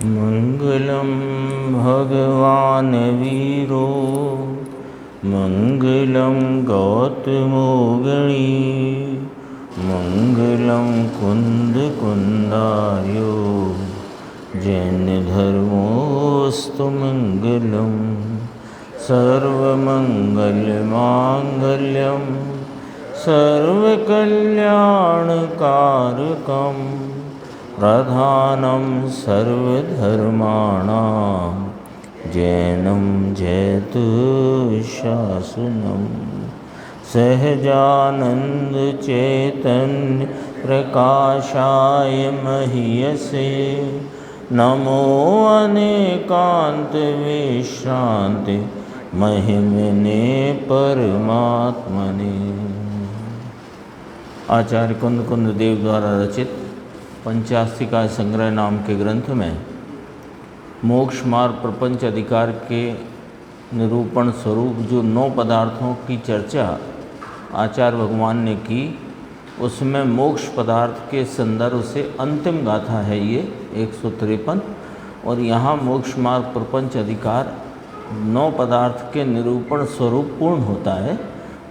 मंगलम भगवान वीरो मंगलम गौतमो गणी मंगलम कुंद कुंदार्यो जैन धर्मोस्तु मंगलम सर्वमंगल मांगल्यम सर्वकल्याणकारकम प्रधानं सर्वधर्माणां जैनं जयतु शासनं सहजानंद चैतन्य प्रकाशाय महीयसे नमो अनेकांत विश्रांति महिमने परमात्मने। आचार्य कुंद कुंद देव द्वारा रचित पंचास्तिका संग्रह नाम के ग्रंथ में मोक्ष मार्ग प्रपंच अधिकार के निरूपण स्वरूप जो 9 पदार्थों की चर्चा आचार्य भगवान ने की, उसमें मोक्ष पदार्थ के संदर्भ से अंतिम गाथा है ये 153। और यहाँ मोक्ष मार्ग प्रपंच अधिकार 9 पदार्थ के निरूपण स्वरूप पूर्ण होता है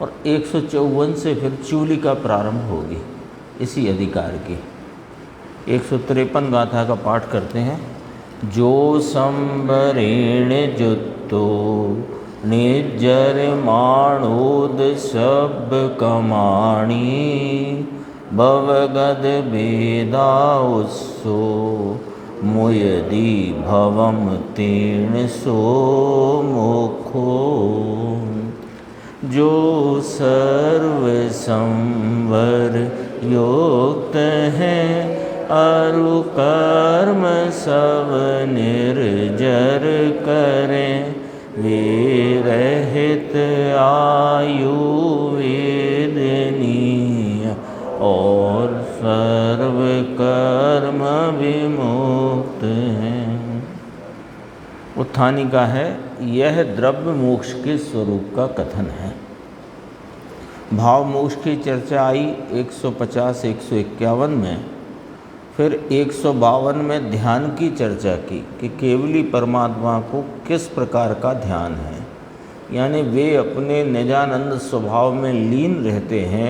और 154 से फिर चूली का प्रारंभ होगी इसी अधिकार की। 153 गाथा का पाठ करते हैं। जो संबरेण जुत्तो निजर माणोद सब कमाणी भवगद बेदा उत्सो मुयदि भवम तीर्ण सो मोखो। जो सर्व संवर युक्त है अरु कर्म सब निर्जर करें वे रहित आयु वेदनीय और सर्व कर्म विमुक्त हैं। उत्थानी का है यह द्रव्य मोक्ष के स्वरूप का कथन है। भाव मोक्ष की चर्चा आई 150 151 में। फिर 152 में ध्यान की चर्चा की कि केवली परमात्मा को किस प्रकार का ध्यान है, यानी वे अपने निजानंद स्वभाव में लीन रहते हैं,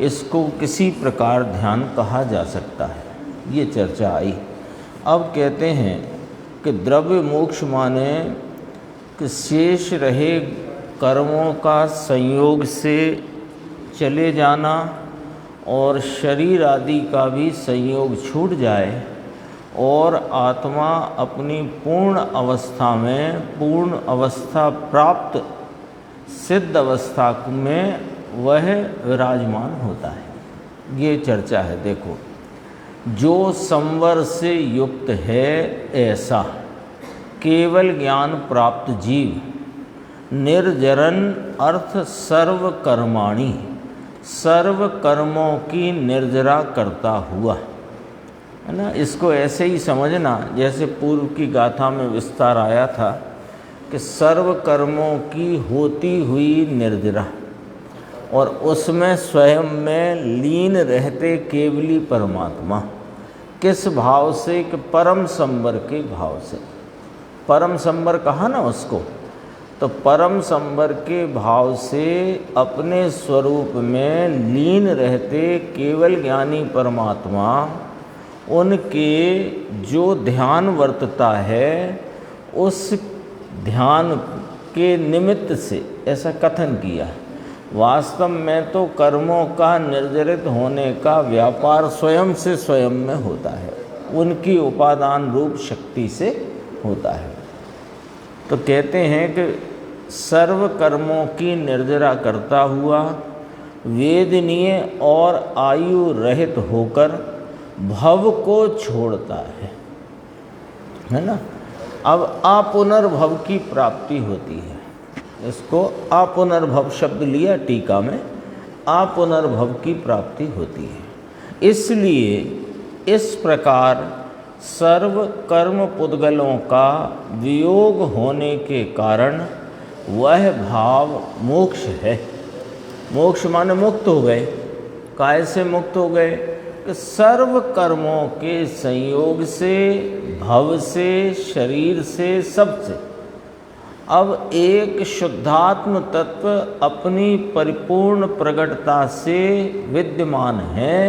इसको किसी प्रकार ध्यान कहा जा सकता है, ये चर्चा आई। अब कहते हैं कि द्रव्य मोक्ष माने कि शेष रहे कर्मों का संयोग से चले जाना और शरीर आदि का भी संयोग छूट जाए और आत्मा अपनी पूर्ण अवस्था में पूर्ण अवस्था प्राप्त सिद्ध अवस्था में वह विराजमान होता है, ये चर्चा है। देखो, जो संवर से युक्त है ऐसा केवल ज्ञान प्राप्त जीव निर्जरन अर्थ सर्व कर्माणि सर्व कर्मों की निर्जरा करता हुआ, है ना। इसको ऐसे ही समझना जैसे पूर्व की गाथा में विस्तार आया था कि सर्व कर्मों की होती हुई निर्जरा और उसमें स्वयं में लीन रहते केवली परमात्मा। किस भाव से? कि परम संवर के भाव से। परम संवर कहा ना उसको, तो परम संवर के भाव से अपने स्वरूप में लीन रहते केवल ज्ञानी परमात्मा, उनके जो ध्यान वर्तता है उस ध्यान के निमित्त से ऐसा कथन किया है। वास्तव में तो कर्मों का निर्जरित होने का व्यापार स्वयं से स्वयं में होता है, उनकी उपादान रूप शक्ति से होता है। तो कहते हैं कि सर्व कर्मों की निर्जरा करता हुआ वेदनीय और आयु रहित होकर भव को छोड़ता है ना। अब अपुनर्भव की प्राप्ति होती है। इसको अपुनर्भव शब्द लिया टीका में, अपुनर्भव की प्राप्ति होती है। इसलिए इस प्रकार सर्व कर्म पुद्गलों का वियोग होने के कारण वह भाव मोक्ष है। मोक्ष माने मुक्त हो गए। काय से मुक्त हो गए? कि सर्व कर्मों के संयोग से, भव से, शरीर से, सबसे अब एक शुद्धात्म तत्व अपनी परिपूर्ण प्रगटता से विद्यमान है,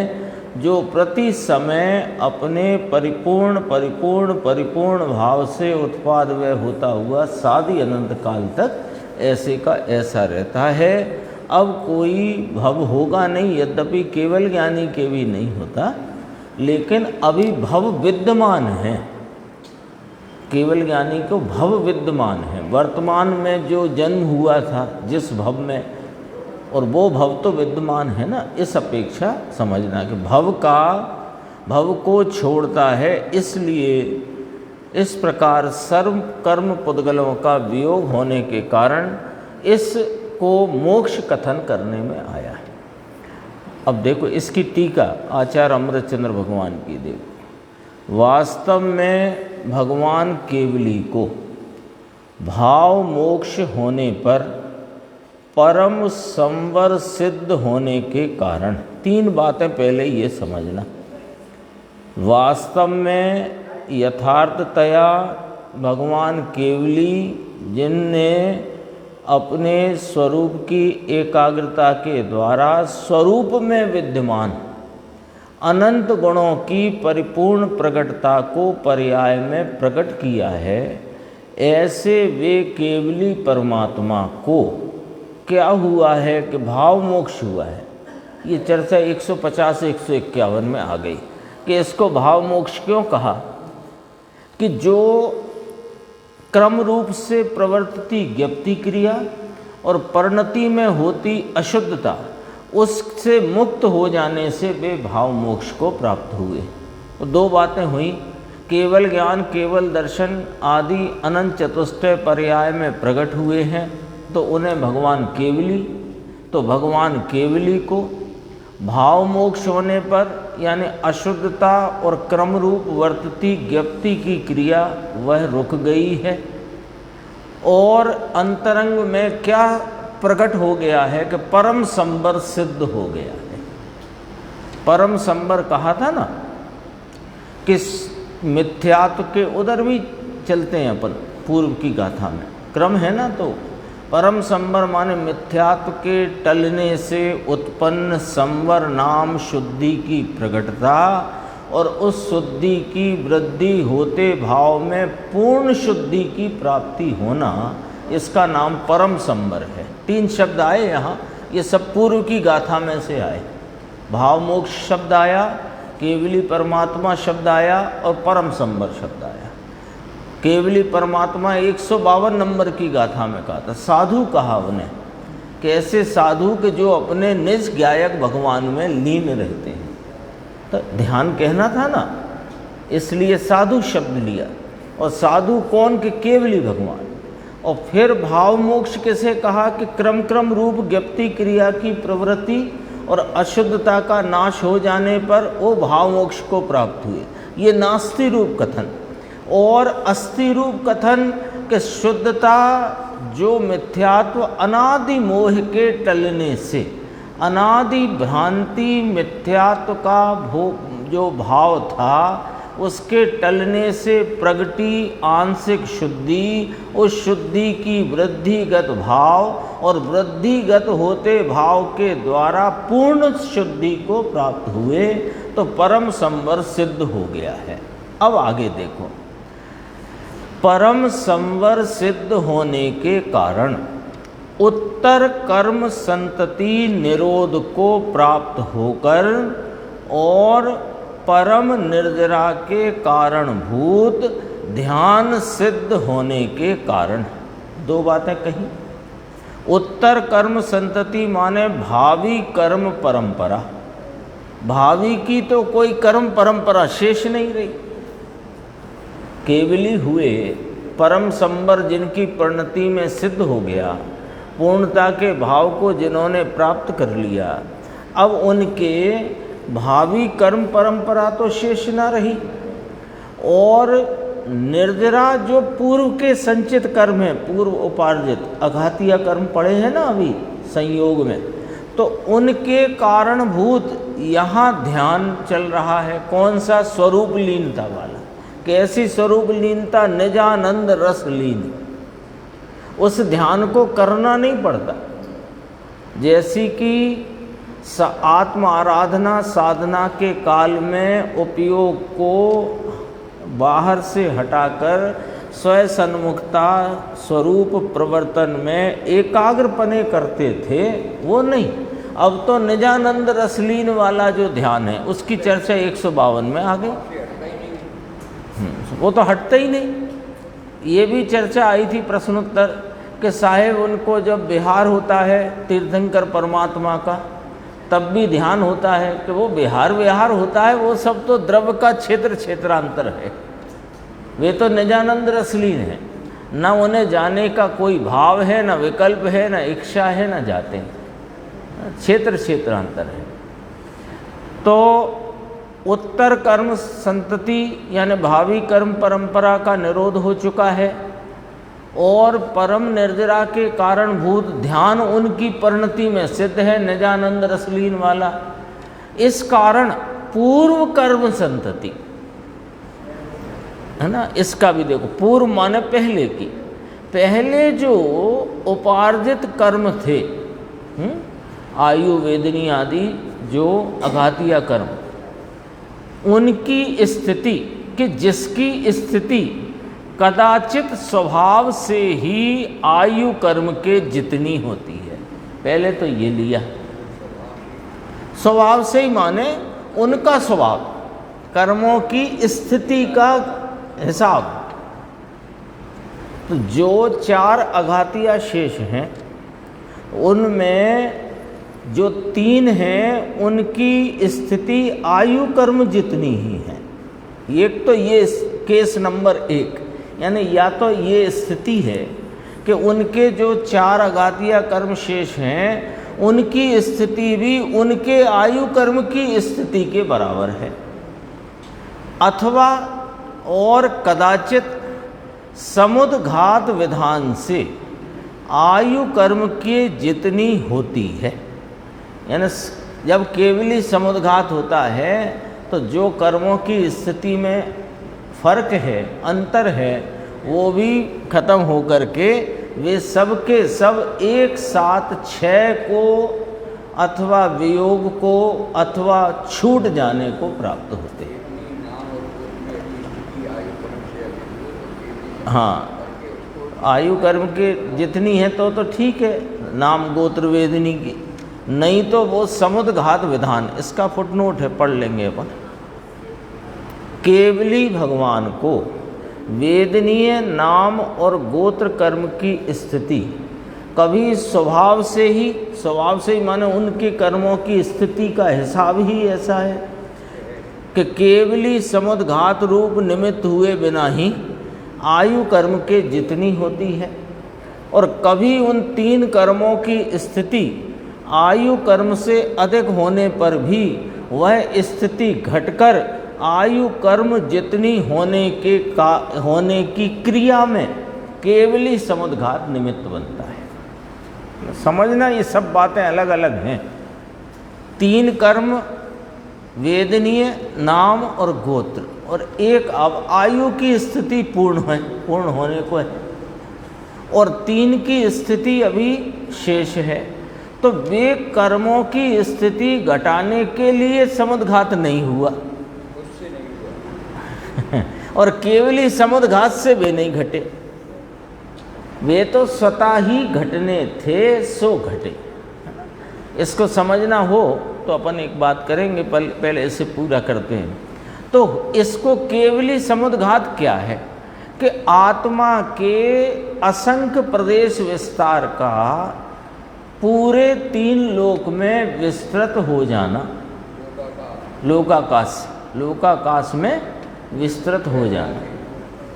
जो प्रति समय अपने परिपूर्ण परिपूर्ण परिपूर्ण भाव से उत्पादव्य होता हुआ सादि अनंत काल तक ऐसे का ऐसा रहता है। अब कोई भव होगा नहीं, यद्यपि केवल ज्ञानी के भी नहीं होता, लेकिन अभी भव विद्यमान है। केवल ज्ञानी को भव विद्यमान है, वर्तमान में जो जन्म हुआ था जिस भव में, और वो भव तो विद्यमान है ना। इस अपेक्षा समझना कि भव को छोड़ता है, इसलिए इस प्रकार सर्व कर्म पुद्गलों का वियोग होने के कारण इसको मोक्ष कथन करने में आया है। अब देखो इसकी टीका आचार्य अमृतचंद्र भगवान की देखो। वास्तव में भगवान केवली को भाव मोक्ष होने पर परम संवर सिद्ध होने के कारण, तीन बातें पहले ये समझना। वास्तव में यथार्थतया भगवान केवली, जिनने अपने स्वरूप की एकाग्रता के द्वारा स्वरूप में विद्यमान अनंत गुणों की परिपूर्ण प्रकटता को पर्याय में प्रकट किया है, ऐसे वे केवली परमात्मा को क्या हुआ है कि भाव मोक्ष हुआ है। ये चर्चा 150 से 151 में आ गई कि इसको भाव मोक्ष क्यों कहा, कि जो क्रम रूप से प्रवर्तती ज्ञप्ति क्रिया और परिणति में होती अशुद्धता, उससे मुक्त हो जाने से वे भाव मोक्ष को प्राप्त हुए। तो दो बातें हुई, केवल ज्ञान, केवल दर्शन आदि अनंत चतुष्टय पर्याय में प्रकट हुए हैं, तो उन्हें भगवान केवली, तो भगवान केवली को भाव मोक्ष होने पर, यानी अशुद्धता और क्रम रूप वर्तती ज्ञप्ति की क्रिया वह रुक गई है, और अंतरंग में क्या प्रकट हो गया है कि परम संवर सिद्ध हो गया है। परम संवर कहा था ना कि मिथ्यात्व के उधर भी चलते हैं अपन, पूर्व की गाथा में क्रम है ना। तो परम संवर माने मिथ्यात्व के टलने से उत्पन्न संवर नाम शुद्धि की प्रकटता, और उस शुद्धि की वृद्धि होते भाव में पूर्ण शुद्धि की प्राप्ति होना, इसका नाम परम संवर है। तीन शब्द आए यहाँ, ये सब पूर्व की गाथा में से आए। भाव मोक्ष शब्द आया, केवली परमात्मा शब्द आया, और परम संवर शब्द आया। केवली परमात्मा 152 नंबर की गाथा में कहा था। साधु कहा उन्हें, कैसे साधु के जो अपने निज ज्ञायक भगवान में लीन रहते हैं। तो ध्यान कहना था ना, इसलिए साधु शब्द लिया। और साधु कौन, के केवली भगवान। और फिर भाव मोक्ष कैसे कहा कि क्रम क्रम रूप ज्ञप्ति क्रिया की प्रवृत्ति और अशुद्धता का नाश हो जाने पर वो भाव मोक्ष को प्राप्त हुए। ये नास्ति रूप कथन। और अस्थि रूप कथन के शुद्धता, जो मिथ्यात्व अनादि मोह के टलने से, अनादि भ्रांति मिथ्यात्व का जो भाव था, उसके टलने से प्रगटी आंशिक शुद्धि, उस शुद्धि की वृद्धिगत भाव, और वृद्धिगत होते भाव के द्वारा पूर्ण शुद्धि को प्राप्त हुए, तो परम संवर सिद्ध हो गया है। अब आगे देखो, परम संवर सिद्ध होने के कारण उत्तर कर्म संतति निरोध को प्राप्त होकर और परम निर्जरा के कारणभूत ध्यान सिद्ध होने के कारण, दो बातें कही। उत्तर कर्म संतति माने भावी कर्म परंपरा। भावी की तो कोई कर्म परंपरा शेष नहीं रही। केवली हुए परम संवर जिनकी परिणति में सिद्ध हो गया, पूर्णता के भाव को जिन्होंने प्राप्त कर लिया, अब उनके भावी कर्म परंपरा तो शेष न रही। और निर्जरा जो पूर्व के संचित कर्म है, पूर्व उपार्जित अघातीय कर्म पड़े हैं ना अभी संयोग में, तो उनके कारणभूत यहाँ ध्यान चल रहा है। कौन सा? स्वरूप लीनता वाला। कैसी स्वरूप लीनता? निजानंद रस लीन। उस ध्यान को करना नहीं पड़ता। जैसी कि आत्म आराधना साधना के काल में उपयोग को बाहर से हटाकर स्वयं सन्मुखता स्वरूप प्रवर्तन में एकाग्रपने करते थे, वो नहीं। अब तो निजानंद रसलीन वाला जो ध्यान है उसकी चर्चा 152 में आ गई। वो तो हटता ही नहीं। ये भी चर्चा आई थी प्रश्नोत्तर कि साहेब उनको जब विहार होता है तीर्थंकर परमात्मा का, तब भी ध्यान होता है कि वो विहार होता है, वो सब तो द्रव्य का क्षेत्रांतर है। वे तो निजानंद रसलीन है, न उन्हें जाने का कोई भाव है, न विकल्प है, न इच्छा है, न जाते हैं। क्षेत्रांतर है। तो उत्तर कर्म संतति यानी भावी कर्म परंपरा का निरोध हो चुका है और परम निर्जरा के कारणभूत ध्यान उनकी परिणति में सिद्ध है, निजानंद रसलीन वाला। इस कारण पूर्व कर्म संतति है ना, इसका भी देखो। पूर्व माने पहले की, पहले जो उपार्जित कर्म थे, आयु वेदनी आदि जो अघातिया कर्म, उनकी स्थिति कि जिसकी स्थिति कदाचित स्वभाव से ही आयु कर्म के जितनी होती है। पहले तो ये लिया स्वभाव से ही, माने उनका स्वभाव, कर्मों की स्थिति का हिसाब। तो जो 4 अघातिया शेष हैं उनमें जो 3 हैं उनकी स्थिति आयु कर्म जितनी ही है। एक तो ये केस नंबर 1, यानी या तो ये स्थिति है कि उनके जो 4 अघातिया कर्म शेष हैं उनकी स्थिति भी उनके आयु कर्म की स्थिति के बराबर है, अथवा और कदाचित समुद्घात विधान से आयु कर्म के जितनी होती है। यानी जब केवली समुद्घात होता है तो जो कर्मों की स्थिति में फर्क है, अंतर है, वो भी खत्म हो कर के वे सब के सब एक साथ क्षय को अथवा वियोग को अथवा छूट जाने को प्राप्त होते हैं। हाँ, आयु कर्म के जितनी है तो ठीक है, नाम गोत्र वेदनी की, नहीं तो वो समुद्घात विधान, इसका फुटनोट है, पढ़ लेंगे अपन। केवली भगवान को वेदनीय नाम और गोत्र कर्म की स्थिति कभी स्वभाव से ही माने उनके कर्मों की स्थिति का हिसाब ही ऐसा है कि केवली समुद्घात रूप निमित्त हुए बिना ही आयु कर्म के जितनी होती है, और कभी उन 3 कर्मों की स्थिति आयु कर्म से अधिक होने पर भी वह स्थिति घटकर आयु कर्म जितनी होने की क्रिया में केवली समुद्घात निमित्त बनता है। समझना, ये सब बातें अलग अलग हैं। 3 कर्म वेदनीय, नाम और गोत्र, और एक अब आयु की स्थिति पूर्ण होने को है, और 3 की स्थिति अभी शेष है। तो वे कर्मों की स्थिति घटाने के लिए समुद्घात नहीं हुआ और केवली समुद्घात से वे नहीं घटे, वे तो स्वतः ही घटने थे, सो घटे। इसको समझना हो तो अपन एक बात करेंगे, पहले इसे पूरा करते हैं। तो इसको केवली समुद्घात क्या है कि आत्मा के असंख्य प्रदेश विस्तार का पूरे 3 लोक में विस्तृत हो जाना, लोकाकाश में विस्तृत हो जाना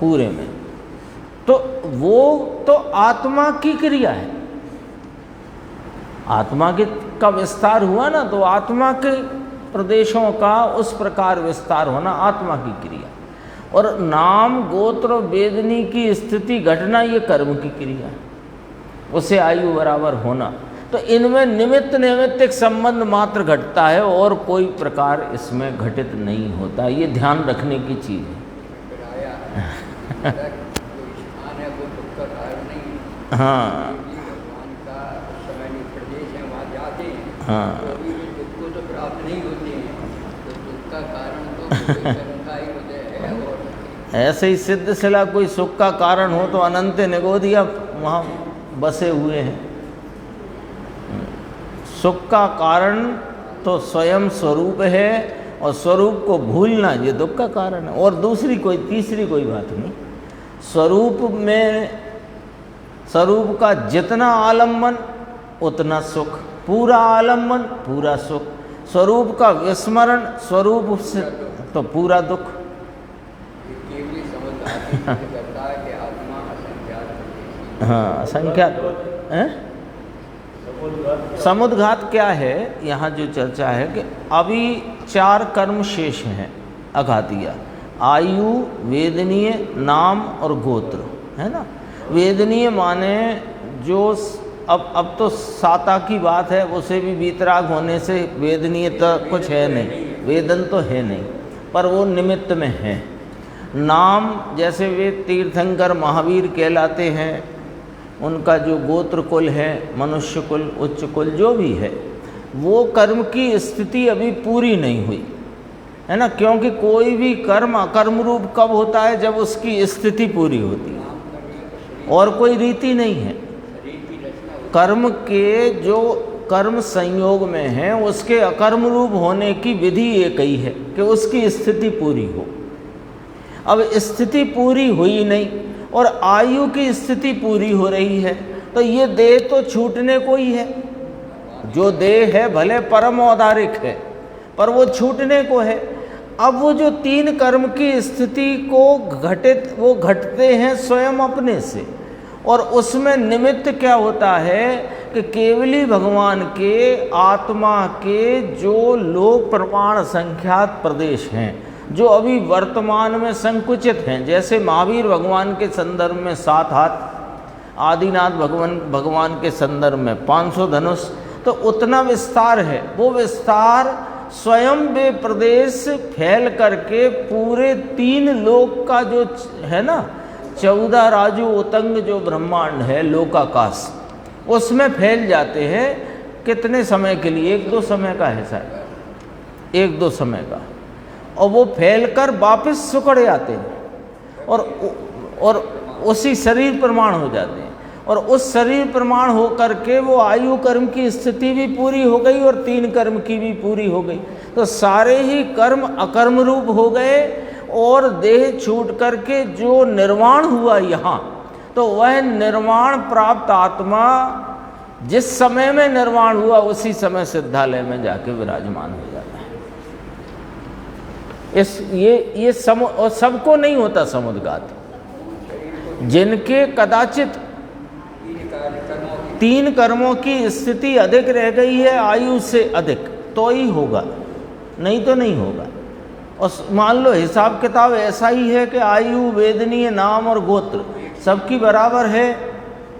पूरे में, तो वो तो आत्मा की क्रिया है। आत्मा का विस्तार हुआ ना, तो आत्मा के प्रदेशों का उस प्रकार विस्तार होना आत्मा की क्रिया, और नाम गोत्र वेदनी की स्थिति घटना ये कर्म की क्रिया है, उसे आयु बराबर होना। तो इनमें निमित्त नैमित्तिक संबंध मात्र घटता है और कोई प्रकार इसमें घटित नहीं होता। ये ध्यान रखने की चीज़ है। हाँ हाँ ऐसे ही सिद्ध शिला कोई सुख का कारण हो तो अनंत निगोदिया वहाँ बसे हुए हैं। सुख का कारण तो स्वयं स्वरूप है और स्वरूप को भूलना ये दुख का कारण है। और दूसरी कोई तीसरी कोई बात नहीं। स्वरूप में स्वरूप का जितना आलम्बन उतना सुख, पूरा आलम्बन पूरा सुख, स्वरूप का विस्मरण स्वरूप से तो पूरा दुख। हाँ असंख्यात है। समुद्घात क्या है, यहाँ जो चर्चा है कि अभी 4 कर्म शेष हैं अघातिया, आयु, वेदनीय, नाम और गोत्र, है ना। वेदनीय माने जो अब तो साता की बात है, उसे भी वीतराग होने से वेदनीय तो कुछ है नहीं, वेदन तो है नहीं, पर वो निमित्त में है। नाम जैसे वे तीर्थंकर महावीर कहलाते हैं, उनका जो गोत्र कुल है, मनुष्य कुल, उच्च कुल जो भी है, वो कर्म की स्थिति अभी पूरी नहीं हुई है ना। क्योंकि कोई भी कर्म अकर्म रूप कब होता है, जब उसकी स्थिति पूरी होती है, और कोई रीति नहीं है। कर्म के जो कर्म संयोग में है उसके अकर्म रूप होने की विधि एक ही है कि उसकी स्थिति पूरी हो। अब स्थिति पूरी हुई नहीं और आयु की स्थिति पूरी हो रही है, तो ये देह तो छूटने को ही है। जो देह है भले परम औदारिक है, पर वो छूटने को है। अब वो जो 3 कर्म की स्थिति को वो घटते हैं स्वयं अपने से, और उसमें निमित्त क्या होता है कि केवली भगवान के आत्मा के जो लोक प्रमाण संख्यात प्रदेश हैं, जो अभी वर्तमान में संकुचित हैं, जैसे महावीर भगवान के संदर्भ में 7 हाथ, आदिनाथ भगवान के संदर्भ में 500 धनुष, तो उतना विस्तार है। वो विस्तार स्वयं वे प्रदेश फैल करके पूरे 3 लोक का जो है ना, 14 राजू उतंग जो ब्रह्मांड है लोकाकाश, उसमें फैल जाते हैं। कितने समय के लिए? 1-2 समय का है शायद, 1-2 समय का, और वो फैलकर वापस सुकड़ जाते हैं और उसी शरीर प्रमाण हो जाते हैं। और उस शरीर प्रमाण हो करके वो आयु कर्म की स्थिति भी पूरी हो गई और 3 कर्म की भी पूरी हो गई। तो सारे ही कर्म अकर्म रूप हो गए और देह छूट करके जो निर्वाण हुआ यहाँ, तो वह निर्वाण प्राप्त आत्मा जिस समय में निर्वाण हुआ उसी समय सिद्धालय में जाके विराजमान हो जाता है। ये और सबको नहीं होता समुद्घात। जिनके कदाचित 3 कर्मों की स्थिति अधिक रह गई है आयु से अधिक, तो ही होगा, नहीं तो नहीं होगा। और मान लो हिसाब किताब ऐसा ही है कि आयु, वेदनीय, नाम और गोत्र सबकी बराबर है,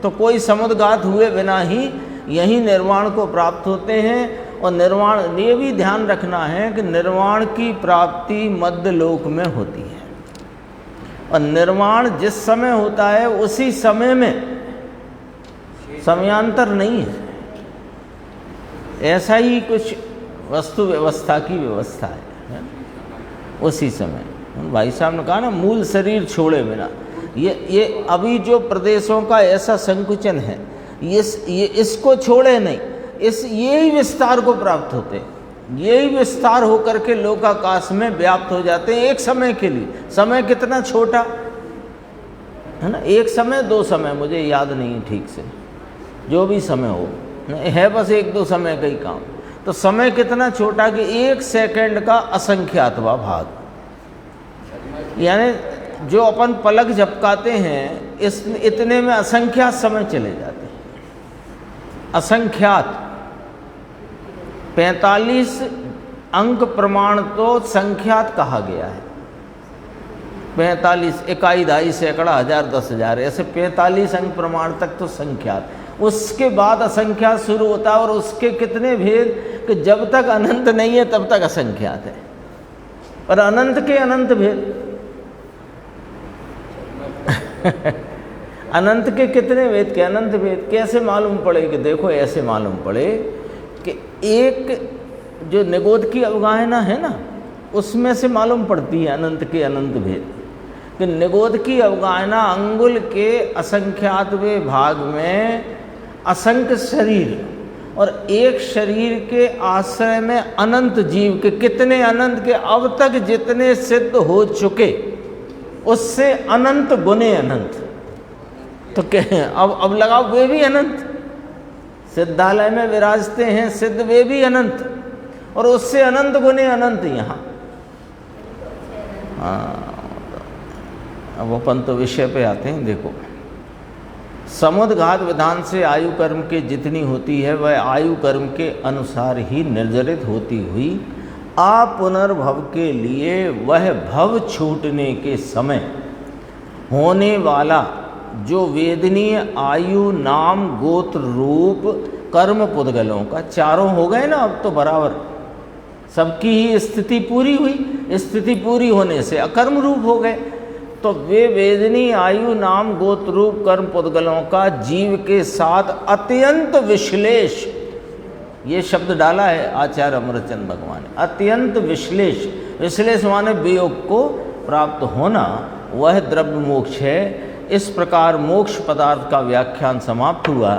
तो कोई समुद्घात हुए बिना ही यही निर्वाण को प्राप्त होते हैं। और निर्वाण, ये भी ध्यान रखना है कि निर्वाण की प्राप्ति मध्य लोक में होती है, और निर्वाण जिस समय होता है उसी समय में, समयांतर नहीं है। ऐसा ही कुछ वस्तु व्यवस्था की व्यवस्था है उसी समय। भाई साहब ने कहा ना, मूल शरीर छोड़े बिना, ये अभी जो प्रदेशों का ऐसा संकुचन है, ये इसको छोड़े नहीं, यही विस्तार को प्राप्त होते हैं। यही विस्तार होकर के लोकाकाश में व्याप्त हो जाते हैं एक समय के लिए। समय कितना छोटा है ना, 1 समय 2 समय, मुझे याद नहीं ठीक से, जो भी समय हो है, बस 1-2 समय का ही काम। तो समय कितना छोटा कि 1 सेकंड का असंख्यातवा भाग, यानी जो अपन पलक झपकाते हैं इतने में असंख्यात समय चले जाते हैं। असंख्यात 45 अंक प्रमाण तो संख्यात कहा गया है। 45 इकाई, दहाई, सैकड़ा, 1000, 10,000, ऐसे 45 अंक प्रमाण तक तो संख्यात। उसके बाद असंख्यात शुरू होता है, और उसके कितने भेद कि जब तक अनंत नहीं है तब तक असंख्यात है, पर अनंत के अनंत भेद। अनंत के कितने भेद के अनंत भेद कैसे मालूम पड़े? कि देखो ऐसे मालूम पड़े कि एक जो निगोद की अवगाहना है ना, उसमें से मालूम पड़ती है अनंत के अनंत भेद। कि निगोद की अवगाहना अंगुल के असंख्यातवें भाग में असंख्य शरीर और एक शरीर के आश्रय में अनंत जीव के कितने अनंत के अब तक जितने सिद्ध हो चुके उससे अनंत गुने अनंत। तो क्या अब लगाओ, वे भी अनंत सिद्धालय में विराजते हैं सिद्ध, वे भी अनंत, और उससे अनंत गुने अनंत यहाँ। अब अपन तो विषय पे आते हैं। देखो, समुद्घात विधान से आयु कर्म के जितनी होती है वह आयु कर्म के अनुसार ही निर्जरित होती हुई अपुनर्भव के लिए वह भव छूटने के समय होने वाला जो वेदनीय आयु नाम गोत्र रूप कर्म पुद्गलों का, चारों हो गए ना अब तो बराबर, सबकी ही स्थिति पूरी हुई। स्थिति पूरी होने से अकर्म रूप हो गए, तो वे वेदनीय आयु नाम गोत्र रूप कर्म पुद्गलों का जीव के साथ अत्यंत विश्लेष, ये शब्द डाला है आचार्य अमरचंद भगवान ने, अत्यंत विश्लेष। विश्लेष माने वियोग को प्राप्त होना, वह द्रव्य मोक्ष है। इस प्रकार मोक्ष पदार्थ का व्याख्यान समाप्त हुआ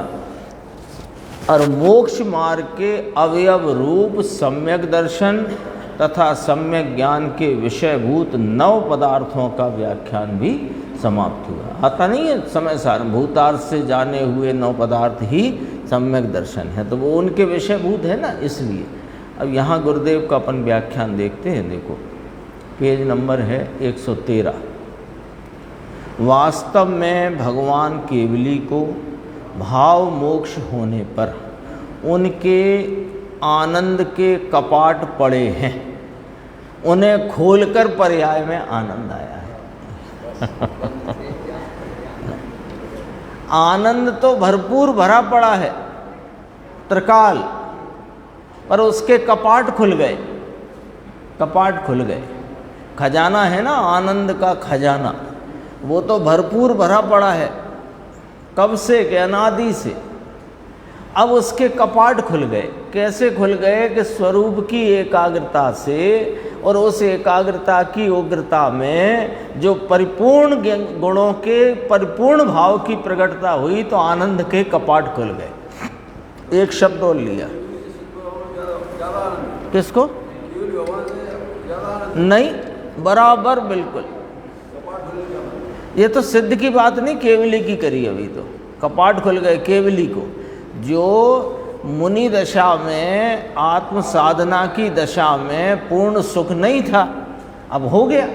और मोक्ष मार्ग के अवयव रूप सम्यक दर्शन तथा सम्यक ज्ञान के विषयभूत 9 पदार्थों का व्याख्यान भी समाप्त हुआ। आता नहीं है समय सार, भूतार्थ से जाने हुए 9 पदार्थ ही सम्यक दर्शन है, तो वो उनके विषयभूत है ना, इसलिए। अब यहाँ गुरुदेव का अपन व्याख्यान देखते हैं। देखो, पेज नंबर है 113। वास्तव में भगवान केवली को भाव मोक्ष होने पर उनके आनंद के कपाट पड़े हैं, उन्हें खोलकर पर्याय में आनंद आया है। आनंद तो भरपूर भरा पड़ा है त्रिकाल, पर उसके कपाट खुल गए, कपाट खुल गए। खजाना है ना आनंद का खजाना, वो तो भरपूर भरा पड़ा है कब से, कि अनादि से। अब उसके कपाट खुल गए। कैसे खुल गए? कि स्वरूप की एकाग्रता से, और उस एकाग्रता की उग्रता में जो परिपूर्ण गुणों के परिपूर्ण भाव की प्रकटता हुई, तो आनंद के कपाट खुल गए। एक शब्द और लिया, किसको? नहीं, बराबर, बिल्कुल। ये तो सिद्ध की बात नहीं, केवली की करी अभी तो। कपाट खुल गए केवली को, जो मुनि दशा में, आत्म साधना की दशा में पूर्ण सुख नहीं था, अब हो गया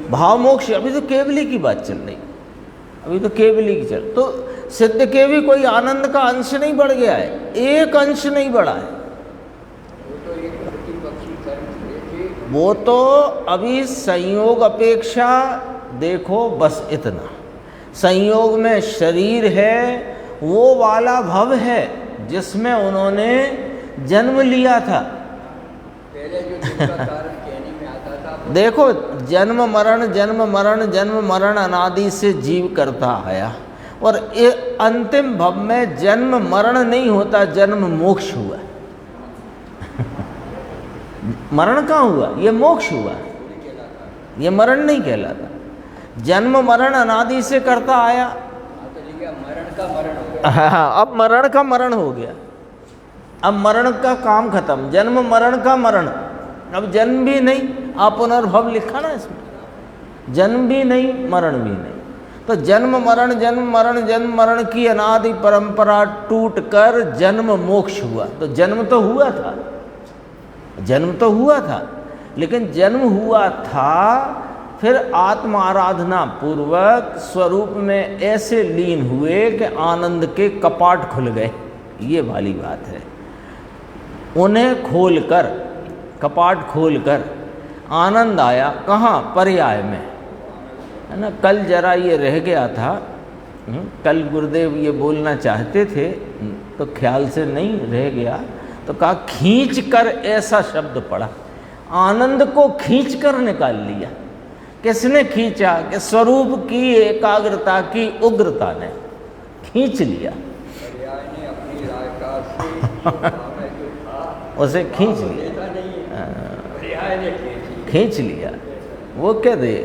भाव मोक्ष। अभी तो केवली की बात चल रही, अभी तो केवली की चल, तो सिद्ध के भी कोई आनंद का अंश नहीं बढ़ गया है, एक अंश नहीं बढ़ा है। वो तो अभी संयोग अपेक्षा देखो, बस इतना। संयोग में शरीर है, वो वाला भव है जिसमें उन्होंने जन्म लिया था। पहले जो जिनका कारण कहने में आता था, देखो, जन्म मरण जन्म मरण जन्म मरण अनादि से जीव करता आया, और ये अंतिम भव में जन्म मरण नहीं होता, जन्म मोक्ष हुआ। मरण कहाँ हुआ? ये मोक्ष हुआ, ये मरण नहीं कहलाता। जन्म मरण अनादि से करता आया, मरण का मरण हो गया। हाँ, अब मरण का मरण हो गया, अब मरण का काम खत्म। जन्म मरण का मरण, अब जन्म भी नहीं, आप पुनर्भव लिखा ना इसमें, जन्म भी नहीं मरण भी नहीं। तो जन्म मरण की अनादि परंपरा टूट कर जन्म मोक्ष हुआ। तो जन्म तो हुआ था, जन्म तो हुआ था, लेकिन जन्म हुआ था फिर आत्म आराधना पूर्वक स्वरूप में ऐसे लीन हुए कि आनंद के कपाट खुल गए। ये वाली बात है। उन्हें खोलकर, कपाट खोलकर आनंद आया। कहाँ? पर्याय में, है ना। कल जरा ये रह गया था कल गुरुदेव ये बोलना चाहते थे तो ख्याल से नहीं रह गया, तो कहा खींच कर ऐसा शब्द पढ़ा, आनंद को खींच कर निकाल लिया। किसने खींचा? कि स्वरूप की एकाग्रता की उग्रता ने खींच लिया, पर्याय ने अपनी रायकार से जो था उसे खींच लिया, पर्याय ने खींच लिया। वो क्या दे,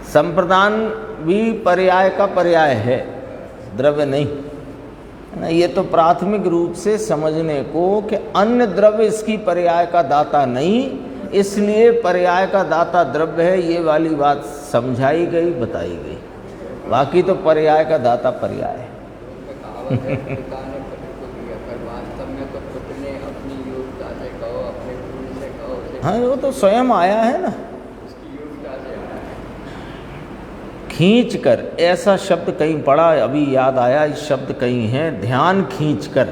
संप्रदान भी पर्याय का पर्याय है, द्रव्य नहीं है ना। ये तो प्राथमिक रूप से समझने को कि अन्य द्रव्य इसकी पर्याय का दाता नहीं, इसलिए पर्याय का दाता द्रव्य है, ये वाली बात समझाई गई, बताई गई। बाकी तो पर्याय का दाता पर्याय है। कहावत है, पिता ने पुत्र को दिया, पर वास्तव में तो पुत्र ने अपनी योग्यता से कहो, अपने गुण से कहो, हाँ, वो तो स्वयं आया है ना, उसकी योग्यता से आया है। खींच कर ऐसा शब्द कहीं पढ़ा, अभी याद आया, इस शब्द कहीं है, ध्यान खींच कर,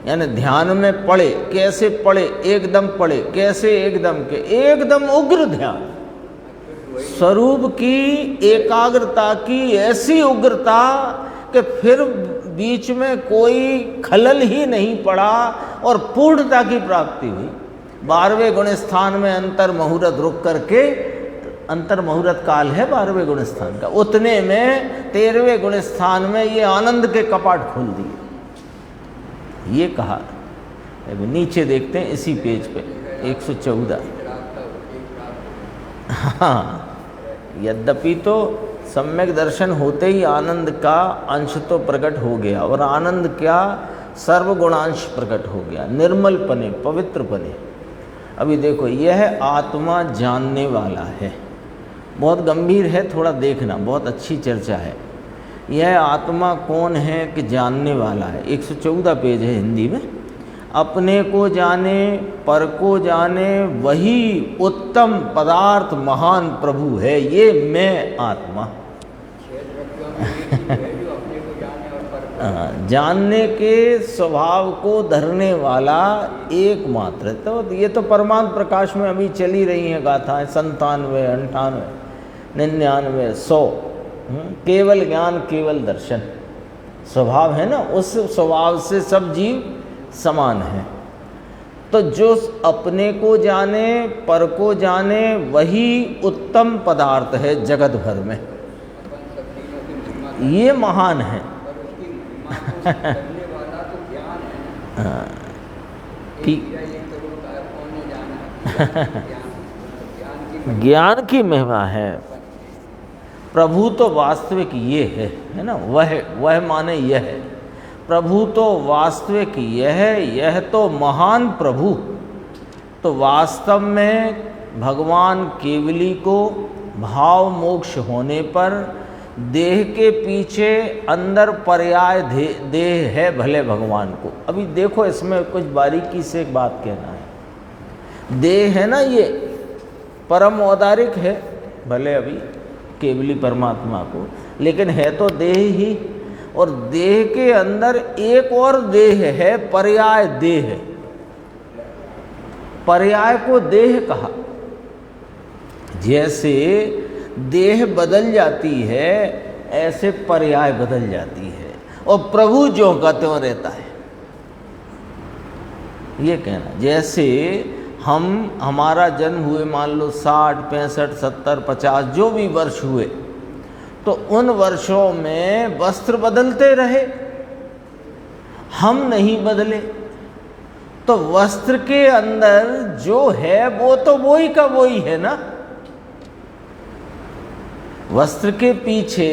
यानी ध्यान में पड़े। कैसे पड़े? एकदम पड़े। कैसे एकदम? के एकदम उग्र ध्यान, स्वरूप की एकाग्रता की ऐसी उग्रता कि फिर बीच में कोई खलल ही नहीं पड़ा और पूर्णता की प्राप्ति हुई। 12वें गुण स्थान में अंतर मुहूर्त रुक करके, अंतर मुहूर्त काल है 12वें गुण स्थान का, उतने में 13वें गुण स्थान में ये आनंद के कपाट खोल दिए। ये कहा, नीचे देखते हैं इसी पेज पे 114। हाँ, यद्यपि तो सम्यक दर्शन होते ही आनंद का अंश तो प्रकट हो गया, और आनंद क्या, सर्वगुणांश प्रकट हो गया, निर्मल पने, पवित्र पने। अभी देखो, यह आत्मा जानने वाला है, बहुत गंभीर है, थोड़ा देखना, बहुत अच्छी चर्चा है। यह आत्मा कौन है कि जानने वाला है? 114 पेज है हिंदी में। अपने को जाने, पर को जाने, वही उत्तम पदार्थ महान प्रभु है, ये मैं आत्मा। जानने के स्वभाव को धरने वाला एकमात्र। तो ये तो परमात्म प्रकाश में अभी चली रही हैं गाथाएं, 97, 98, 99, 100। केवल ज्ञान, केवल दर्शन स्वभाव है ना, उस स्वभाव से सब जीव समान है। तो जो अपने को जाने, पर को जाने, वही उत्तम पदार्थ है जगत भर में, ये महान है। ठीक, ज्ञान की महिमा है। प्रभु तो वास्तविक ये है ना, वह माने यह है। प्रभु तो वास्तविक यह तो महान प्रभु। तो वास्तव में भगवान केवली को भाव मोक्ष होने पर देह के पीछे अंदर पर्याय देह है भले भगवान को। अभी देखो, इसमें कुछ बारीकी से एक बात कहना है। देह है ना, ये परम औदारिक है भले अभी केवली परमात्मा को, लेकिन है तो देह ही, और देह के अंदर एक और देह है, पर्याय देह। पर्याय को देह कहा। जैसे देह बदल जाती है, ऐसे पर्याय बदल जाती है, और प्रभु ज्यों का त्यों रहता है। ये कहना, जैसे हमारा जन्म हुए मान लो 60, 65, 70, 50 जो भी वर्ष हुए, तो उन वर्षों में वस्त्र बदलते रहे, हम नहीं बदले। तो वस्त्र के अंदर जो है वो तो वही का वही है ना। वस्त्र के पीछे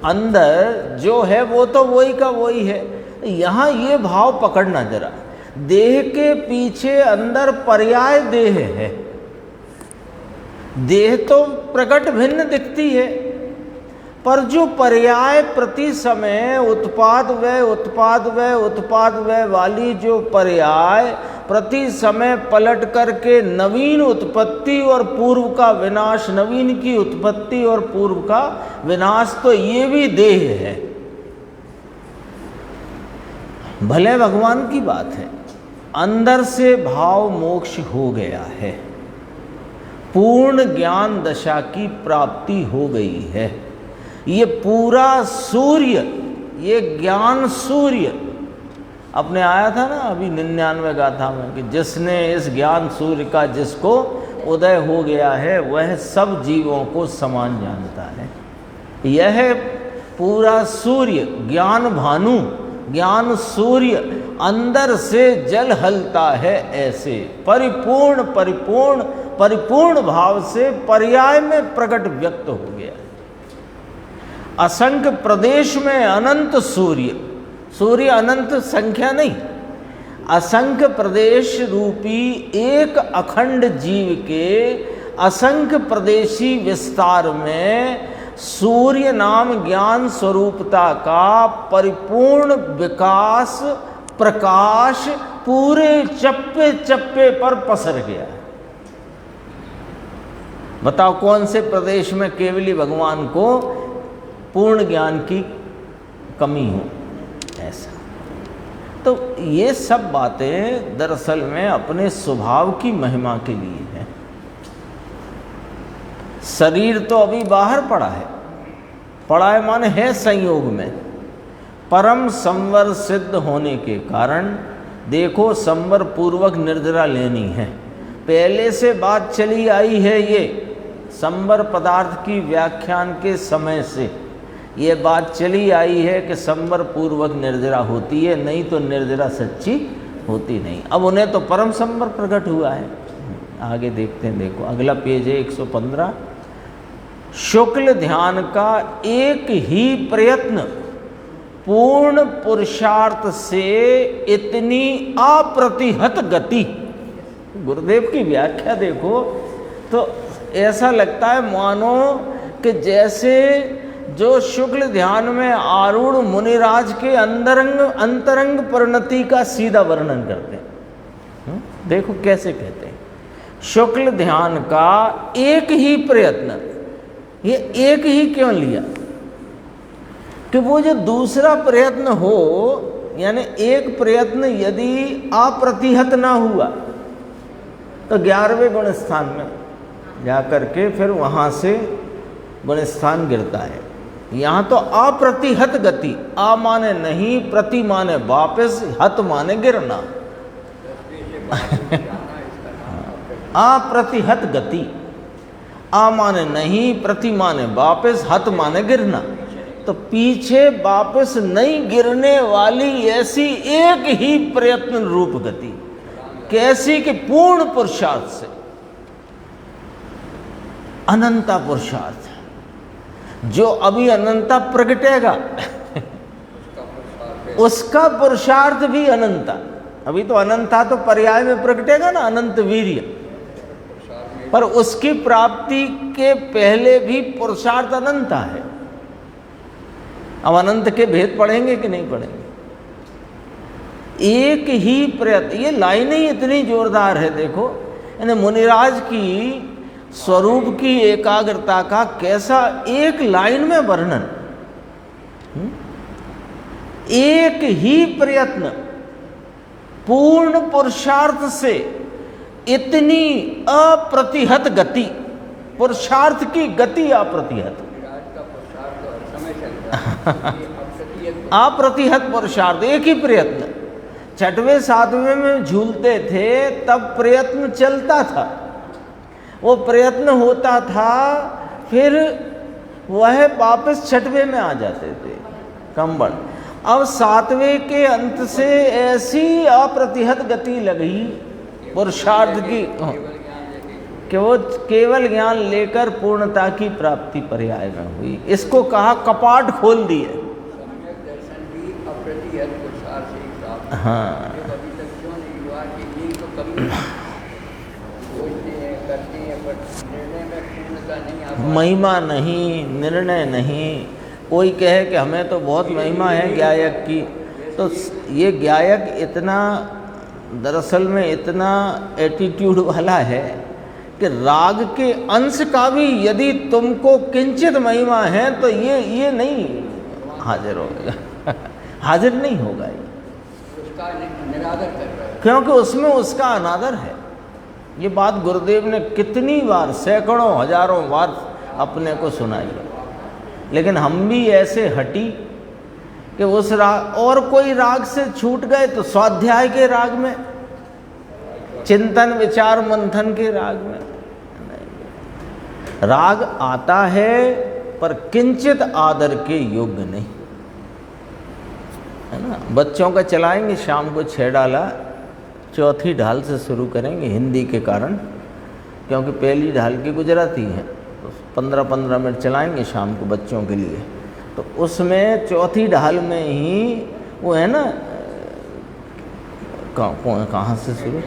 अंदर जो है वो तो वही का वही है। यहाँ ये भाव पकड़ना जरा, देह के पीछे अंदर पर्याय देह है। देह तो प्रकट भिन्न दिखती है, पर जो पर्याय प्रति समय उत्पाद व्यय वाली जो पर्याय प्रति समय पलट करके नवीन उत्पत्ति और पूर्व का विनाश, नवीन की उत्पत्ति और पूर्व का विनाश, तो ये भी देह है। भले भगवान की बात है, अंदर से भाव मोक्ष हो गया है, पूर्ण ज्ञान दशा की प्राप्ति हो गई है। ये पूरा सूर्य, ये ज्ञान सूर्य अपने आया था ना अभी 99 गाथा में कि जिसने इस ज्ञान सूर्य का जिसको उदय हो गया है वह सब जीवों को समान जानता है। यह पूरा सूर्य ज्ञान भानु, ज्ञान सूर्य अंदर से जल हलता है ऐसे परिपूर्ण परिपूर्ण परिपूर्ण भाव से पर्याय में प्रकट व्यक्त हो गया। असंख्य प्रदेश में अनंत सूर्य, सूर्य अनंत संख्या नहीं, असंख्य प्रदेश रूपी एक अखंड जीव के असंख्य प्रदेशी विस्तार में सूर्य नाम ज्ञान स्वरूपता का परिपूर्ण विकास प्रकाश पूरे चप्पे चप्पे पर पसर गया है। बताओ कौन से प्रदेश में केवली भगवान को पूर्ण ज्ञान की कमी हो ऐसा। तो ये सब बातें दरअसल में अपने स्वभाव की महिमा के लिए है। शरीर तो अभी बाहर पड़ा है माने है संयोग में, परम संवर सिद्ध होने के कारण देखो संवर पूर्वक निर्जरा लेनी है। पहले से बात चली आई है, ये संवर पदार्थ की व्याख्यान के समय से ये बात चली आई है कि संवर पूर्वक निर्जरा होती है, नहीं तो निर्जरा सच्ची होती नहीं। अब उन्हें तो परम संवर प्रकट हुआ है। आगे देखते हैं, देखो अगला पेज है 115। शुक्ल ध्यान का एक ही प्रयत्न पूर्ण पुरुषार्थ से इतनी अप्रतिहत गति, गुरुदेव की व्याख्या देखो तो ऐसा लगता है मानो कि जैसे जो शुक्ल ध्यान में आरूढ़ मुनिराज के अंतरंग परिणति का सीधा वर्णन करते हैं। देखो कैसे कहते हैं, शुक्ल ध्यान का एक ही प्रयत्न, ये एक ही क्यों लिया कि वो जो दूसरा प्रयत्न हो, यानी एक प्रयत्न यदि अप्रतिहत ना हुआ तो 11वें गुण स्थान में जाकर के फिर वहाँ से गुण स्थान गिरता है। यहाँ तो अप्रतिहत गति, आ माने नहीं, प्रति माने वापस, हत माने गिरना। अप्रतिहत गति, आ माने नहीं, प्रति माने वापस, हत माने गिरना। तो पीछे वापस नहीं गिरने वाली ऐसी एक ही प्रयत्न रूप गति, कैसी कि पूर्ण पुरुषार्थ से अनंता पुरुषार्थ, जो अभी अनंता प्रगटेगा उसका पुरुषार्थ भी अनंता। अभी तो अनंता तो पर्याय में प्रगटेगा ना, अनंत वीर्य, पर उसकी प्राप्ति के पहले भी पुरुषार्थ अनंता है। अब अनंत के भेद पढ़ेंगे कि नहीं पढ़ेंगे? एक ही प्रयत्न, ये लाइनें ही इतनी जोरदार है। देखो यानी मुनिराज की स्वरूप की एकाग्रता का कैसा एक लाइन में वर्णन। एक ही प्रयत्न पूर्ण पुरुषार्थ से इतनी अप्रतिहत गति, पुरुषार्थ की गति अप्रतिहत, अप्रतिहत पुरुषार्थ, एक ही प्रयत्न। 6वें 7वें में झूलते थे तब प्रयत्न चलता था, वो प्रयत्न होता था, फिर वह वापस 6वें में आ जाते थे कंबल। अब 7वें के अंत से ऐसी अप्रतिहत गति लगी पुरुषार्थ की कि वो केवल ज्ञान लेकर पूर्णता की प्राप्ति पर्याय में हुई। इसको कहा कपाट खोल दिए। हाँ, महिमा नहीं, निर्णय नहीं। कोई कहे कि हमें तो बहुत महिमा है गायक की, तो ये गायक इतना दरअसल में इतना एटीट्यूड वाला है कि राग के अंश का भी यदि तुमको किंचित महिमा है तो ये नहीं हाजिर होगा, हाजिर नहीं होगा, ये उसका निरादर कर रहा है, क्योंकि उसमें उसका अनादर है। ये बात गुरुदेव ने कितनी बार, सैकड़ों हजारों बार अपने को सुनाई है। लेकिन हम भी ऐसे हटी कि उस राग और कोई राग से छूट गए तो स्वाध्याय के राग में, चिंतन विचार मंथन के राग में। राग आता है पर किंचित आदर के योग्य नहीं, है ना। बच्चों का चलाएंगे शाम को 6 डाला, चौथी ढाल से शुरू करेंगे हिंदी के कारण, क्योंकि पहली ढाल की गुजराती है, तो 15-15 मिनट चलाएंगे शाम को बच्चों के लिए। तो उसमें चौथी ढाल में ही वो है ना, कहाँ से शुरू,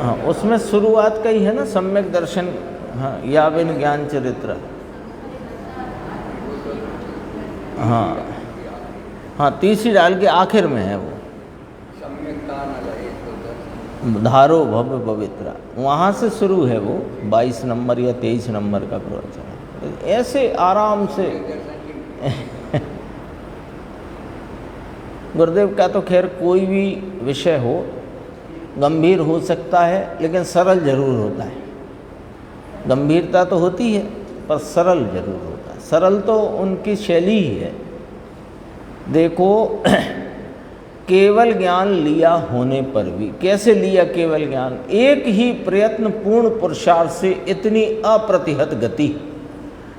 हाँ उसमें शुरुआत का ही है ना, सम्यक दर्शन, हाँ या बिन ज्ञान चरित्र, हाँ हाँ तीसरी डाल के आखिर में है वो, धारो भव्य पवित्र, वहाँ से शुरू है वो 22 नंबर या 23 नंबर का प्रवचन। ऐसे आराम से गुरुदेव का तो खैर कोई भी विषय हो गंभीर हो सकता है, लेकिन सरल जरूर होता है। गंभीरता तो होती है पर सरल जरूर होता है। सरल तो उनकी शैली ही है। देखो केवल ज्ञान लिया होने पर भी, कैसे लिया केवल ज्ञान, एक ही प्रयत्न पूर्ण पुरुषार्थ से इतनी अप्रतिहत गति,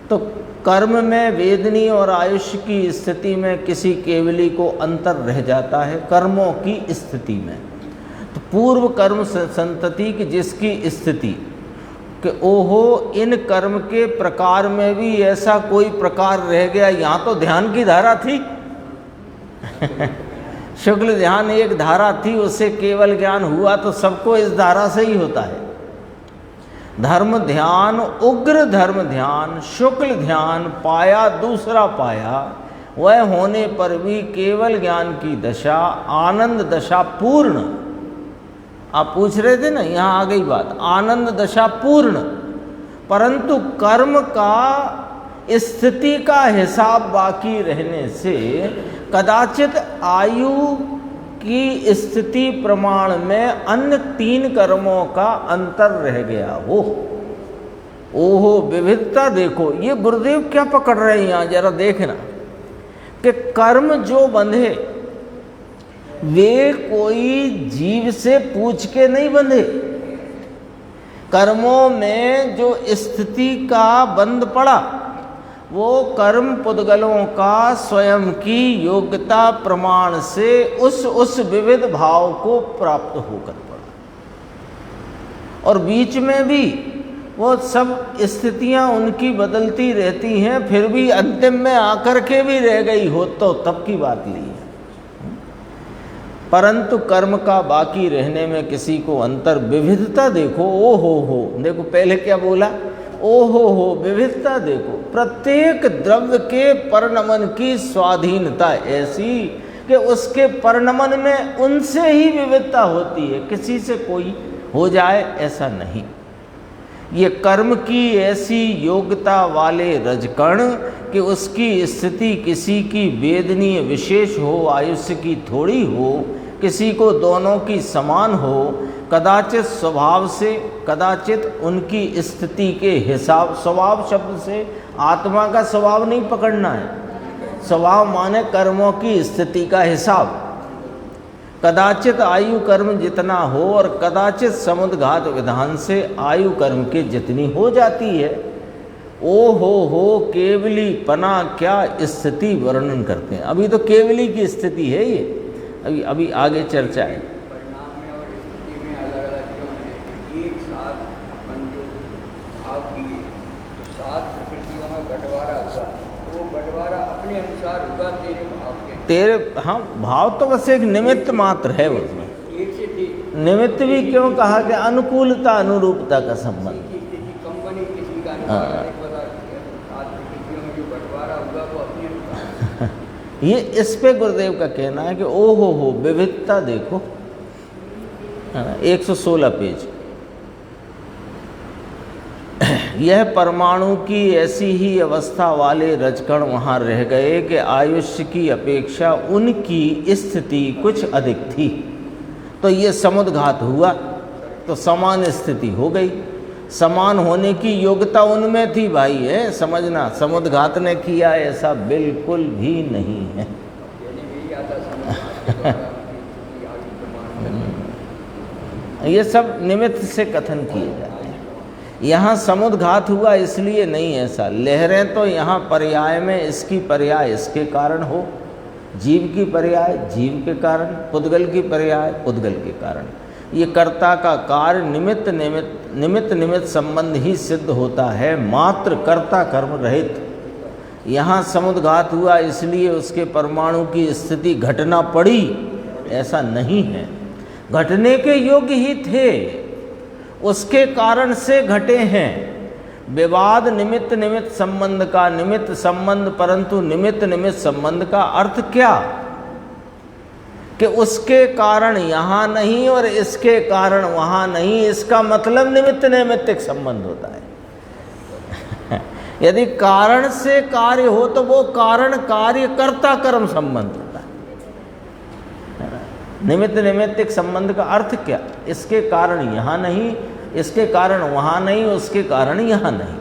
तो कर्म में वेदनी और आयुष्य की स्थिति में किसी केवली को अंतर रह जाता है कर्मों की स्थिति में। तो पूर्व कर्म संतति की जिसकी स्थिति कि ओहो इन कर्म के प्रकार में भी ऐसा कोई प्रकार रह गया, यहाँ तो ध्यान की धारा थी शुक्ल ध्यान एक धारा थी, उससे केवल ज्ञान हुआ, तो सबको इस धारा से ही होता है। धर्म ध्यान, उग्र धर्म ध्यान, शुक्ल ध्यान पाया, दूसरा पाया, वह होने पर भी केवल ज्ञान की दशा आनंद दशा पूर्ण। आप पूछ रहे थे ना, यहाँ आ गई बात, आनंद दशा पूर्ण, परंतु कर्म का स्थिति का हिसाब बाकी रहने से कदाचित आयु की स्थिति प्रमाण में अन्य 3 कर्मों का अंतर रह गया हो। ओहो विविधता देखो, ये गुरुदेव क्या पकड़ रहे हैं यहाँ, जरा देखना कि कर्म जो बंधे वे कोई जीव से पूछ के नहीं बंधे। कर्मों में जो स्थिति का बंध पड़ा वो कर्म पुद्गलों का स्वयं की योग्यता प्रमाण से उस विविध भाव को प्राप्त होकर पड़ा, और बीच में भी वो सब स्थितियां उनकी बदलती रहती हैं, फिर भी अंतिम में आकर के भी रह गई हो तो तब की बात ली है। परंतु कर्म का बाकी रहने में किसी को अंतर, विविधता देखो, ओ हो देखो पहले क्या बोला, ओहो हो विविधता देखो, प्रत्येक द्रव्य के परिणमन की स्वाधीनता ऐसी कि उसके परिणमन में उनसे ही विविधता होती है, किसी से कोई हो जाए ऐसा नहीं। ये कर्म की ऐसी योग्यता वाले रजकण कि उसकी स्थिति किसी की वेदनीय विशेष हो, आयुष्य की थोड़ी हो, किसी को दोनों की समान हो, कदाचित स्वभाव से, कदाचित उनकी स्थिति के हिसाब। स्वभाव शब्द से आत्मा का स्वभाव नहीं पकड़ना है, स्वभाव माने कर्मों की स्थिति का हिसाब। कदाचित आयु कर्म जितना हो और कदाचित समुद्घात विधान से आयु कर्म के जितनी हो जाती है। ओ हो केवली पना क्या स्थिति वर्णन करते हैं। अभी तो केवली की स्थिति है ये, अभी आगे चर्चा है। परिणाम में और स्थिति में अलग अलग क्यों है? एक साथ अपन जो भाव किए तो 7 प्रकृतियों में बंटवारा हुआ, तो वो बंटवारा अपने अनुसार हुआ तेरे भाव के। तेरे हाँ, भाव तो बस एक निमित्त मात्र है उसमें। एक से ठीक निमित्त भी क्यों कहा कि अनुकूलता अनुरूपता का संबंध। किसी कम बनी, किसी का अनुसार एक पता 7 प्रकृतियों में जो बंटवारा हुआ वो अपने अनुसार। ये इस पे गुरुदेव का कहना है कि ओ हो विविधता देखो, है ना, 116 पेज। यह परमाणु की ऐसी ही अवस्था वाले रजकण वहाँ रह गए कि आयुष्य की अपेक्षा उनकी स्थिति कुछ अधिक थी, तो ये समुद्घात हुआ तो समान स्थिति हो गई। समान होने की योग्यता उनमें थी भाई, है समझना। समुद्घात ने किया ऐसा बिल्कुल भी नहीं है। यानी यही आता समुद्घात के द्वारा उनकी आयु प्रमाण करना। ये सब निमित्त से कथन किए जाते हैं। यहाँ समुद्घात हुआ इसलिए नहीं ऐसा। लहरें तो यहाँ पर्याय में, इसकी पर्याय इसके कारण हो, जीव की पर्याय जीव के कारण, पुद्गल की पर्याय पुद्गल के कारण। ये कर्ता का कार्य निमित्त संबंध ही सिद्ध होता है, मात्र कर्ता कर्म रहित। यहाँ समुद्घात हुआ इसलिए उसके परमाणु की स्थिति घटना पड़ी, ऐसा नहीं है। घटने के योग्य ही थे, उसके कारण से घटे हैं। विवाद निमित्त संबंध का निमित्त संबंध, परंतु निमित्त संबंध का अर्थ क्या कि उसके कारण यहाँ नहीं और इसके कारण वहाँ नहीं। इसका मतलब निमित्तिक संबंध होता है। यदि कारण से कार्य हो तो वो कारण कार्य कर्ता कर्म संबंध होता है। निमित्तिक संबंध का अर्थ क्या? इसके कारण यहाँ नहीं, इसके कारण वहाँ नहीं, उसके कारण यहाँ नहीं,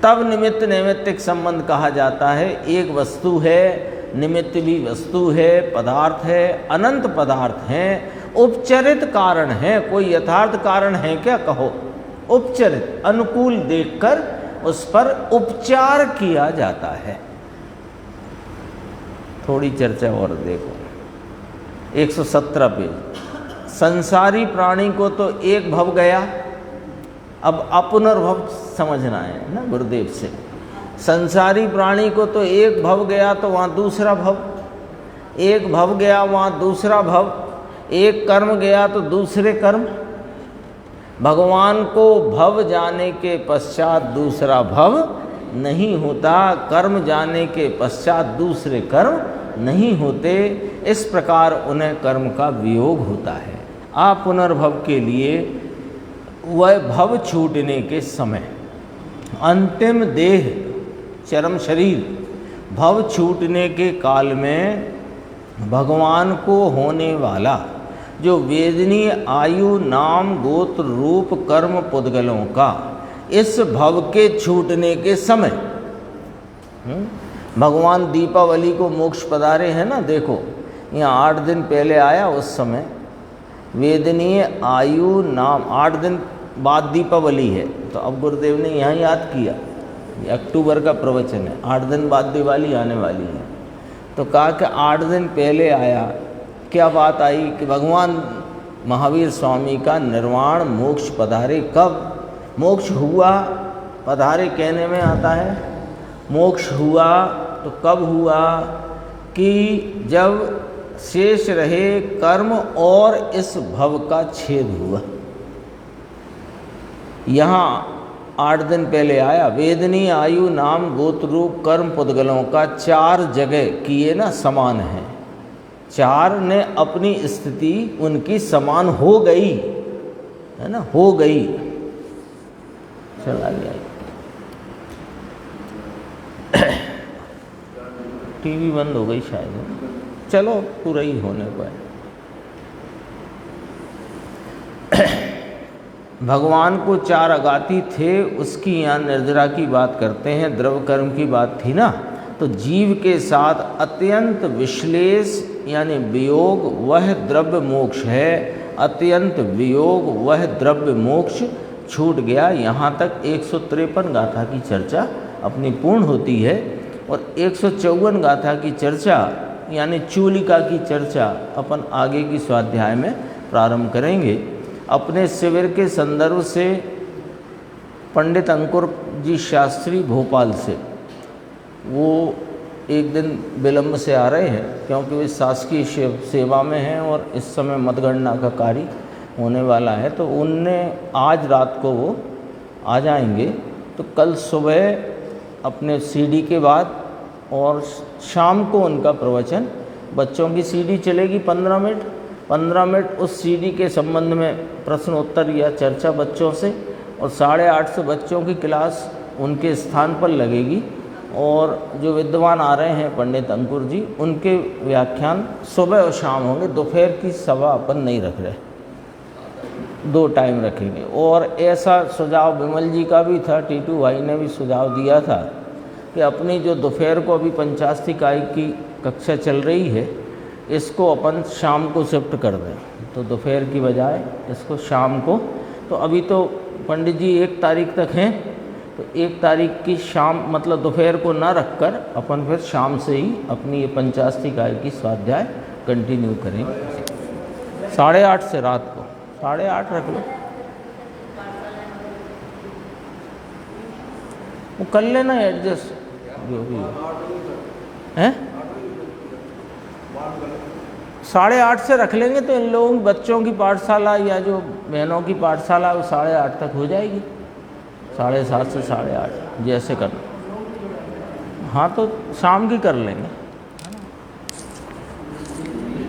तब निमित्तिक संबंध कहा जाता है। एक वस्तु है, निमित्त भी वस्तु है, पदार्थ है, अनंत पदार्थ हैं, उपचरित कारण है। कोई यथार्थ कारण है क्या? कहो। उपचरित, अनुकूल देखकर उस पर उपचार किया जाता है। थोड़ी चर्चा और देखो, 117 पेज। संसारी प्राणी को तो एक भव गया, अब अपुनर्भव समझना है ना गुरुदेव से। संसारी प्राणी को तो एक भव गया तो वहाँ दूसरा भव, एक भव गया वहाँ दूसरा भव, एक कर्म गया तो दूसरे कर्म। भगवान को भव जाने के पश्चात दूसरा भव नहीं होता, कर्म जाने के पश्चात दूसरे कर्म नहीं होते। इस प्रकार उन्हें कर्म का वियोग होता है। पुनर्भव के लिए वह भव छूटने के समय, अंतिम देह चरम शरीर भव छूटने के काल में भगवान को होने वाला जो वेदनीय आयु नाम गोत्र रूप कर्म पुद्गलों का इस भव के छूटने के समय, भगवान दीपावली को मोक्ष पधारे हैं ना, देखो यहाँ 8 दिन पहले आया, उस समय वेदनीय आयु नाम, 8 दिन बाद दीपावली है, तो अब गुरुदेव ने यहाँ याद किया, ये अक्टूबर का प्रवचन है, 8 दिन बाद दिवाली आने वाली है, तो कहा कि 8 दिन पहले आया। क्या बात आई कि भगवान महावीर स्वामी का निर्वाण मोक्ष पधारे। कब मोक्ष हुआ? पधारे कहने में आता है, मोक्ष हुआ तो कब हुआ कि जब शेष रहे कर्म और इस भव का छेद हुआ। यहाँ 8 दिन पहले आया। वेदनीय आयु नाम गोत्र रूप कर्म पुद्गलों का 4 जगह किए ना समान है, 4 ने अपनी स्थिति उनकी समान हो गई है ना, हो गई। चला गया टीवी बंद हो गई शायद, चलो पूरा ही होने को है। भगवान को 4 अगाती थे, उसकी यहाँ निर्जरा की बात करते हैं, द्रव कर्म की बात थी ना, तो जीव के साथ अत्यंत विश्लेष यानी वियोग वह द्रव्य मोक्ष है, अत्यंत वियोग वह द्रव्य मोक्ष छूट गया। यहाँ तक 153 गाथा की चर्चा अपनी पूर्ण होती है और 154 गाथा की चर्चा यानी चूलिका की चर्चा अपन आगे की स्वाध्याय में प्रारंभ करेंगे। अपने शिविर के संदर्भ से पंडित अंकुर जी शास्त्री भोपाल से, वो एक दिन विलंब से आ रहे हैं क्योंकि वे शासकीय सेवा में हैं और इस समय मतगणना का कार्य होने वाला है, तो उनने आज रात को वो आ जाएंगे। तो कल सुबह अपने सीडी के बाद और शाम को उनका प्रवचन, बच्चों की सीडी चलेगी 15 मिनट, 15 मिनट उस सीडी के संबंध में प्रश्न उत्तर या चर्चा बच्चों से, और 8:30 से बच्चों की क्लास उनके स्थान पर लगेगी। और जो विद्वान आ रहे हैं पंडित अंकुर जी, उनके व्याख्यान सुबह और शाम होंगे, दोपहर की सभा अपन नहीं रख रहे। 2 टाइम रखेंगे। और ऐसा सुझाव विमल जी का भी था, टीटू भाई ने भी सुझाव दिया था कि अपनी जो दोपहर को अभी 50वीं इकाई की कक्षा चल रही है, इसको अपन शाम को शिफ्ट कर दें, तो दोपहर की बजाय इसको शाम को। तो अभी तो पंडित जी 1 तारीख तक हैं, तो 1 तारीख की शाम मतलब दोपहर को ना रखकर अपन फिर शाम से ही अपनी ये 50वीं इकाई की स्वाध्याय कंटिन्यू करेंगे। 8:30 से रात को 8:30 रख लो, वो कर लेना एडजस्ट जो भी है। 8:30 से रख लेंगे तो इन लोगों बच्चों की पाठशाला या जो बहनों की पाठशाला वो 8:30 तक हो जाएगी, 7:30 से 8:30 जैसे करना। हाँ तो शाम की कर लेंगे।